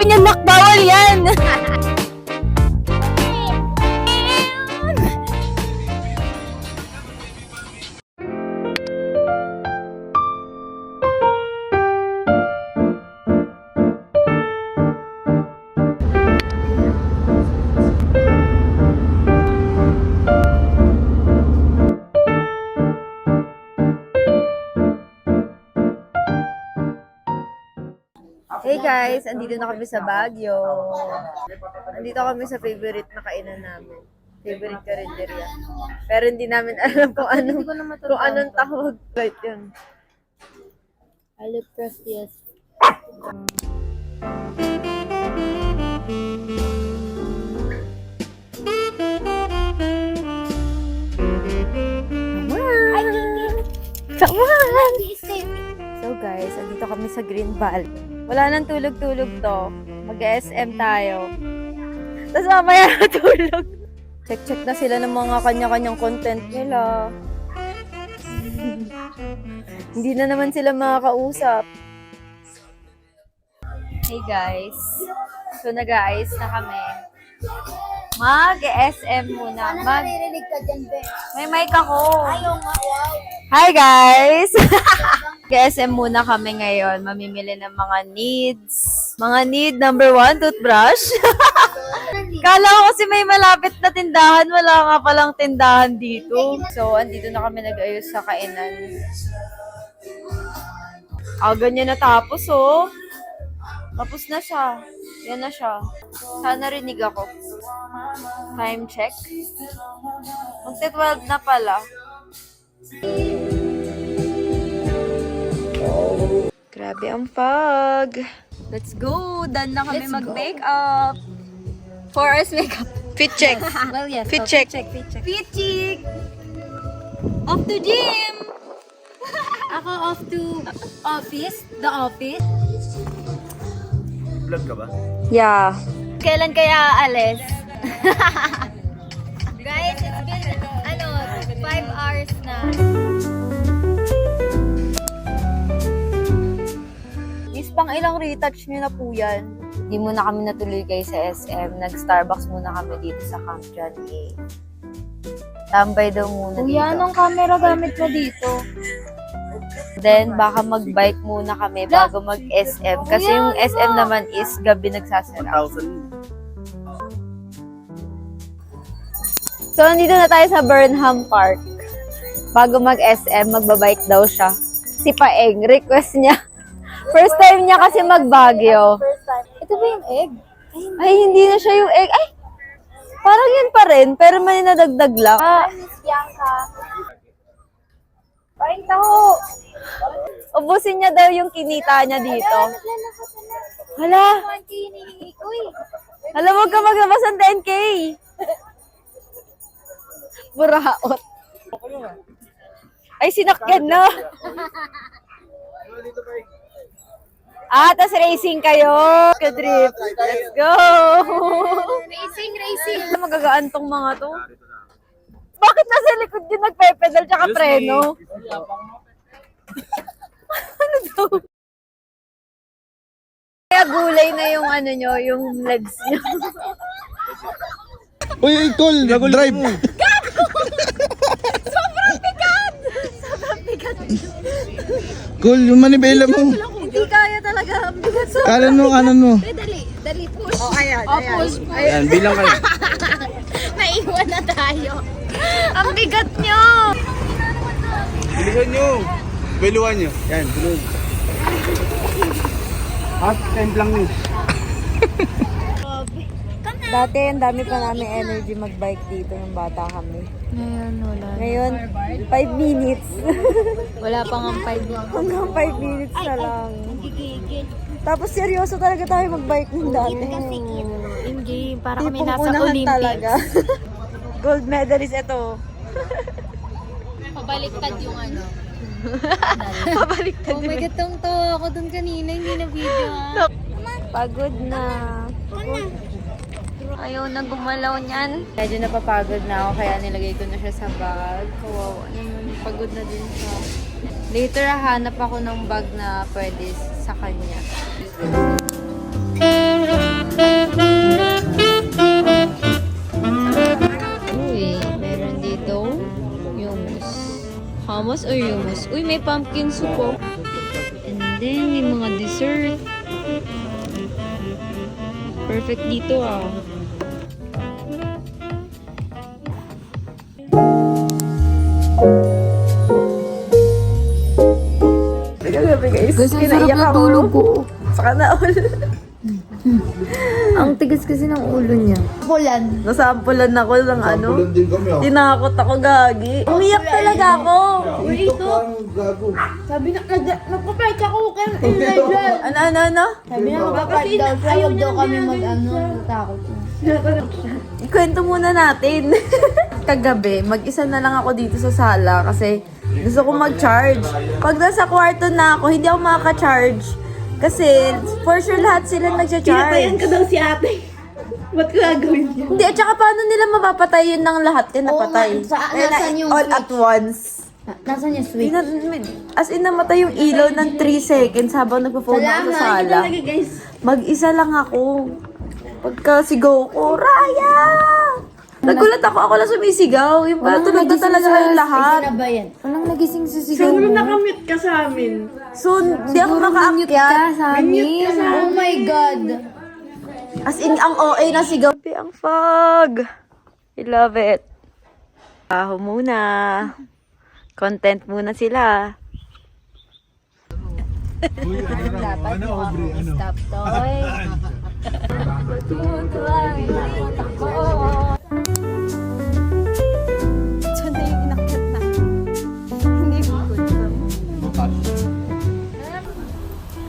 sabi niya, nak, bawal yan! Hey guys, andito na kami sa Baguio. Andito kami sa favorite na kainan namin. Favorite karinderya. Pero hindi namin alam kung anong tawag. Right yun. Alipress, yes. Come on! So guys, andito kami sa Green Valley. Wala nang tulog-tulog to. Mag-SM tayo. Tapos mamaya natulog. Check-check na sila ng mga kanya-kanyang content nila. Hindi na naman sila makakausap. Hey guys. So nag-aayos na kami. Mag-SM muna. Naririnig ka dyan, be. May mic ako. Ayaw nga, wow. Hi guys! Mag-SM muna kami ngayon. Mamimili ng mga needs. Mga need number 1, toothbrush. Kala ko kasi may malapit na tindahan. Wala nga palang tindahan dito. So, andito na kami nag-ayos sa kainan. Ganyan natapos, oh. Tapos na siya. Yan na siya. Sana rinig ako. Time check. Magte-12 na pala. Grabe ang fog. Let's go. Done na kami mag-makeup. 4 hours makeup. Fit check. Well, yes. Fit check. Fit check. Off to gym. Ako off to office. The office. Vlog ka ba? Yeah. Kailan kaya aalis? Guys, it's been, 5 hours na. Is pang ilang retouch nyo na po yan? Hindi muna kami natuloy guys sa SM. Nag-Starbucks muna kami dito sa Camp John A. Tambay daw muna dito. Kuya, anong camera gamit mo dito? Then, baka mag-bike muna kami bago mag-SM. Kasi yung SM naman is gabi nagsasara. 1,000. So, nandito na tayo sa Burnham Park. Bago mag-SM, magbabike daw siya. Si Paeng, request niya. First time niya kasi mag-Baguio. First time. Ito ba yung egg? Ay, hindi na siya yung egg. Ay, parang yun pa rin, pero may nadagdag lang. Miss Bianca. Paing taho. Ubusin niya daw yung kinita niya dito. Naglalakad na. Hala, Uy. alam mo ka maglabas ng 10K. Buraot. Ay, sinakyan na. Tas racing kayo. Kadrip. Let's go. Racing. Magagaan tong mga to. Bakit nasa likod yun nagpe-pedal tsaka preno? Ano daw? Kaya gulay na yung ano nyo, yung legs nyo. Uy, Cole, drive! Sobrang bigat! Cole, yung manibela mo. Hindi kaya talaga. Ang bigat. Kanan mo. Dali, push. Ayan. Push. Ayan, bilang kayo. Naiwan na tayo. Ang bigat nyo! Bilisan nyo. Biluan nyo. Yan, biluan. Time lang nyo. Dati, ang dami pa namin energy mag-bike dito ng bata kami. Ngayon, wala. Ngayon, 5 minutes. Wala pang ang 5 lang. Hanggang 5 minutes na lang. Gigigil. Tapos seryoso talaga tayo mag-bike ng dati. In-game. Para kami Tipong nasa unahan Olympics. talaga. Gold medalist ito. Pabaliktad yung ano. Pabaliktad Oh my God, tawa ako dun kanina. Hindi na video ha. Pagod na. Ayaw na gumalaw niyan. Medyo napapagod na ako kaya nilagay ko na siya sa bag. Kawawa naman. Pagod na din siya. Later, hanap ako ng bag na pwede sa kanya. Uy, meron dito hummus. Hummus or hummus? Uy, may pumpkin soup po. And then, may mga dessert. Perfect dito ah. Gusto sarap ng tulog ko. Saka na all. Ang tigas kasi ng ulo niya. Kulan. Nasampulan ako ng ano. din kami ah. Tinakot ako, gagi. Umiyak talaga ako. Ito. Gago. Sabi na, nagpa-fight ako kay Elijah. Ano? Sabi na, magpa-fight daw. Kaya huwag daw kami natakot. Ikwento muna natin. Kagabi, mag-isa na lang ako dito sa sala kasi gusto ko mag-charge. Pag nasa kwarto na ako, hindi ako makaka-charge. Kasi, for sure lahat sila nagcha-charge. ka daw si ate. Ba't ko gagawin niya? Hindi, at saka paano nila mapapatay yun ng lahat yan napatay? Oo nga, nasan yung all switch? at once. Nasaan yung switch? As in, namatay yung ilaw ng 3 seconds habang nagpo-phone ako sa sala. guys. Mag-isa lang ako. Pagka sigaw ko, Raya! Nagulat ako lang sumisigaw. Yung pala, tulog na talaga kayong lahat. Isa na ba yan? Walang nagising sa sigaw mo. Nakamute ka sa amin. So, hindi ako makaakyat. Sa amin. Oh my God. As in, ang OA na sigaw. Ang fog. I love it. Aho muna. Content muna sila. Dapat mo akong stop, toy. Ito na yung inakyat na. Hindi ko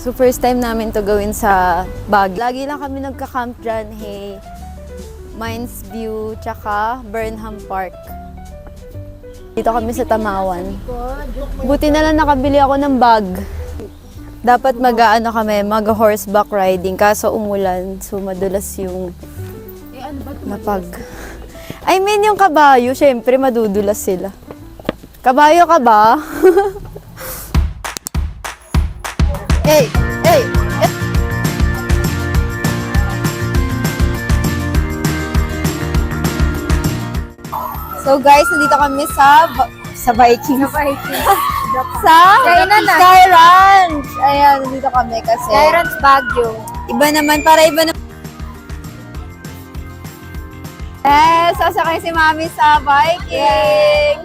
So, first time namin to gawin sa Baguio. Lagi lang kami nagka-camp dyan, hey. Mines View, tsaka Burnham Park. Dito kami sa Tamawan. Buti na lang nakabili ako ng bag. Dapat mag-horseback riding, kaso umulan, so madulas yung napag. I mean, yung kabayo, syempre madudulas sila. Kabayo ka ba? Hey! Hey! So guys, nandito kami sa Viking. Sa Sky Ranch. Ayan, nandito kami kasi. Sky Ranch Baguio. Iba naman, para iba naman. Sasakay si Mami sa Viking.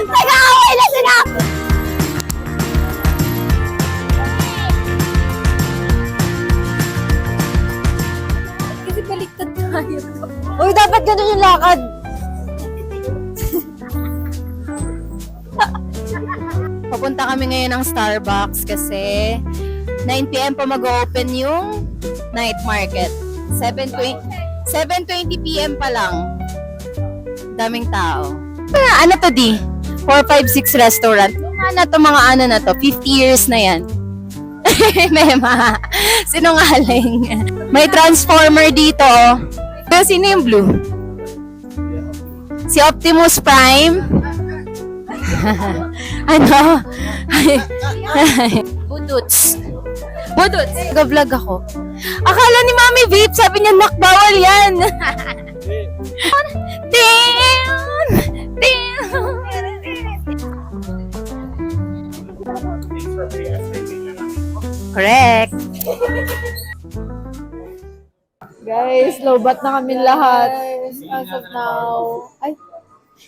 Nag-aaway na sila! Kasi baliktad tayo. Uy, dapat ganun yung lakad. Papunta kami ngayon ng Starbucks kasi 9 p.m. pa mag-open yung night market. 7:20 p.m. pa lang. Daming tao. Ano to di? 456 restaurant. Mga ano na to, 50 years na yan. Mema, sinungaling. May transformer dito. Oh. Pero sino yung blue? Si Optimus Prime? Ano? Buduts. Nag-vlog ako. Akala ni Mami Vape, sabi niya, nak, bawal yan. Damn! Correct. Guys, lobat na kami lahat. As of now. Ay,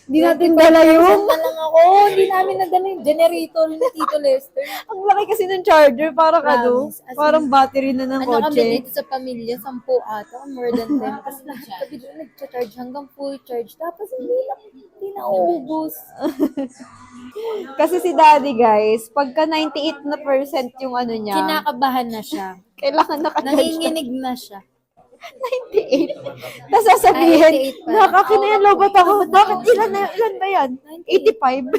Hindi natin dala yung... na lang ako. Hindi namin nadala yung generator ni Tito Lester. Ang laki kasi ng charger, parang ano, Promise. As in, parang battery na ng Ano kami kotse. dito sa pamilya, 10 ata, more than 10. Tapos lahat kami doon nag-charge hanggang full charge. Tapos hindi na uubos. Kasi si daddy, guys, pagka 98% yung ano niya, Kinakabahan na siya. kailangan naka-charge siya. Nanginginig na siya. 98. Tapos sasabihin, 98 pa. nakakina yan, lobat ako. Bakit ilan ba yan? 85.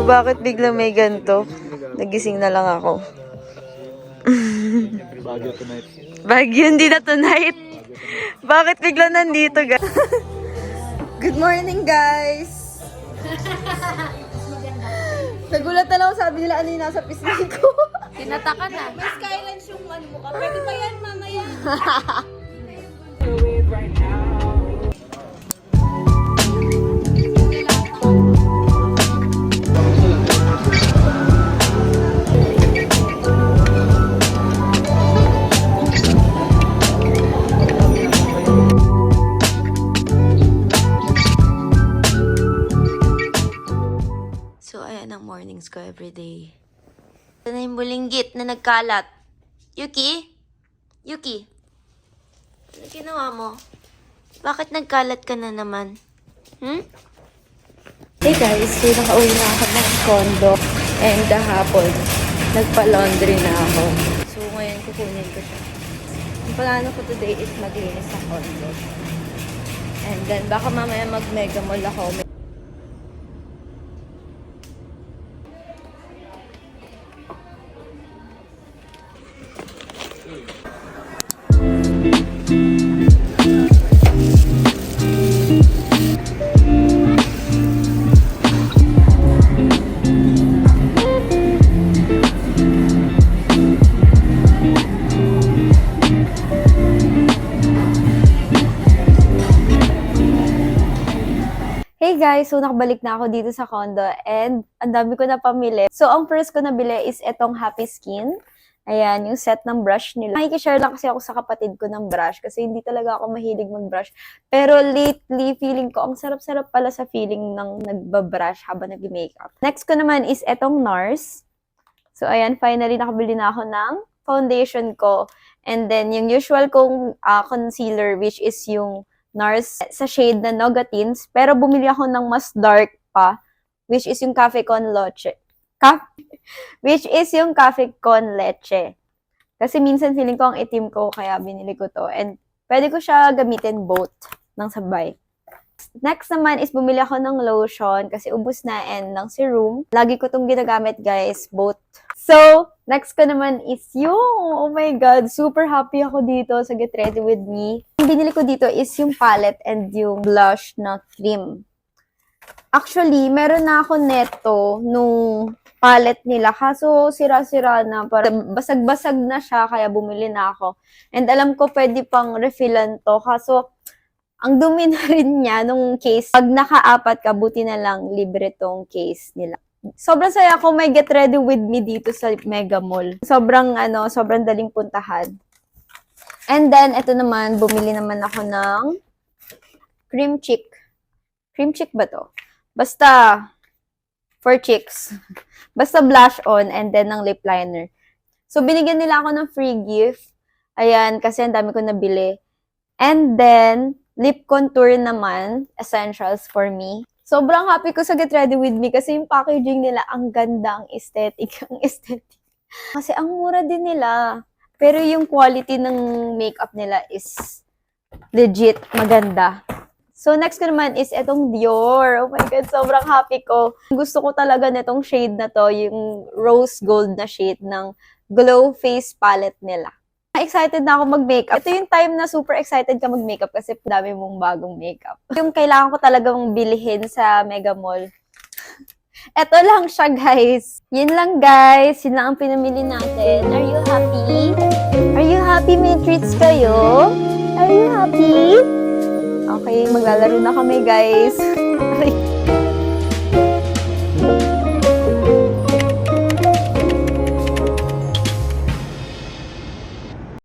bakit bigla may ganito. Nagising na lang ako. Baguio tonight. Baguio, hindi na tonight. Bakit bigla nandito, guys? Good morning, guys! Nagulat na lang ako, sabi nila ano yung nasa pisngi ko. Tinataka na. May skylines yung ano mo ka. Pwede pa yan mamaya. So, ayan ang mornings ko everyday. Ito na yung bulinggit na nagkalat. Yuki? Yuki? Ano ginawa mo? Bakit nagkalat ka na naman? Hey guys, so nakauwi na ako ng condo. And hapon, nagpa-laundry na ako. So, ngayon kukunin ko siya. Ang plano ko today is maglinis sa condo. And then, baka mamaya mag-mega mall ako. Hey guys, so nakabalik na ako dito sa condo and ang dami ko na pamili. So ang first ko nabili is etong Happy Skin. Ayan, yung set ng brush nila. Makikishare lang kasi ako sa kapatid ko ng brush kasi hindi talaga ako mahilig mag-brush. Pero lately, feeling ko ang sarap-sarap pala sa feeling ng nagbabrush habang nag-makeup. Next ko naman is etong NARS. So ayan, finally nakabili na ako ng foundation ko. And then yung usual kong concealer which is yung NARS sa shade na Nogatins. Pero bumili ako ng mas dark pa, which is yung Cafe Con Leche. Which is yung Cafe Con Leche. Kasi minsan feeling ko ang itim ko, kaya binili ko to. And pwede ko siya gamitin both ng sabay. Next naman is bumili ako ng lotion kasi ubos na and ng serum. Lagi ko tong ginagamit guys, both. So, next ko naman is yung, oh my god, super happy ako dito sa Get Ready With Me. Ang binili ko dito is yung palette and yung blush na cream. Actually, meron na ako neto nung palette nila. Kaso, sira-sira na. Parang basag-basag na siya, kaya bumili na ako. And alam ko, pwede pang refillan to. Kaso, ang dumi na rin niya nung case. Pag naka-apat ka, buti na lang libre tong case nila. Sobrang saya ko may Get Ready With Me dito sa Mega Mall. Sobrang daling puntahan. And then, ito naman, bumili naman ako ng cream cheek. Cream cheek ba to? Basta, for cheeks. Basta blush on and then ng lip liner. So, binigyan nila ako ng free gift. Ayan, kasi ang dami ko nabili. And then, lip contour naman, essentials for me. Sobrang happy ko sa Get Ready With Me kasi yung packaging nila, ang ganda, ang aesthetic, Kasi ang mura din nila. Pero yung quality ng makeup nila is legit, maganda. So, next ko naman is etong Dior. Oh my God, sobrang happy ko. Gusto ko talaga netong shade na to, yung rose gold na shade ng Glow Face Palette nila. Excited na ako mag-makeup. Ito yung time na super excited ka mag-makeup kasi dami mong bagong makeup. Yung kailangan ko talagang bilhin sa Mega Mall. Ito lang siya, guys. Yun lang, guys. Yun lang ang pinamili natin. Are you happy? Are you happy? May treats kayo? Are you happy? Okay, maglalaro na kami, guys.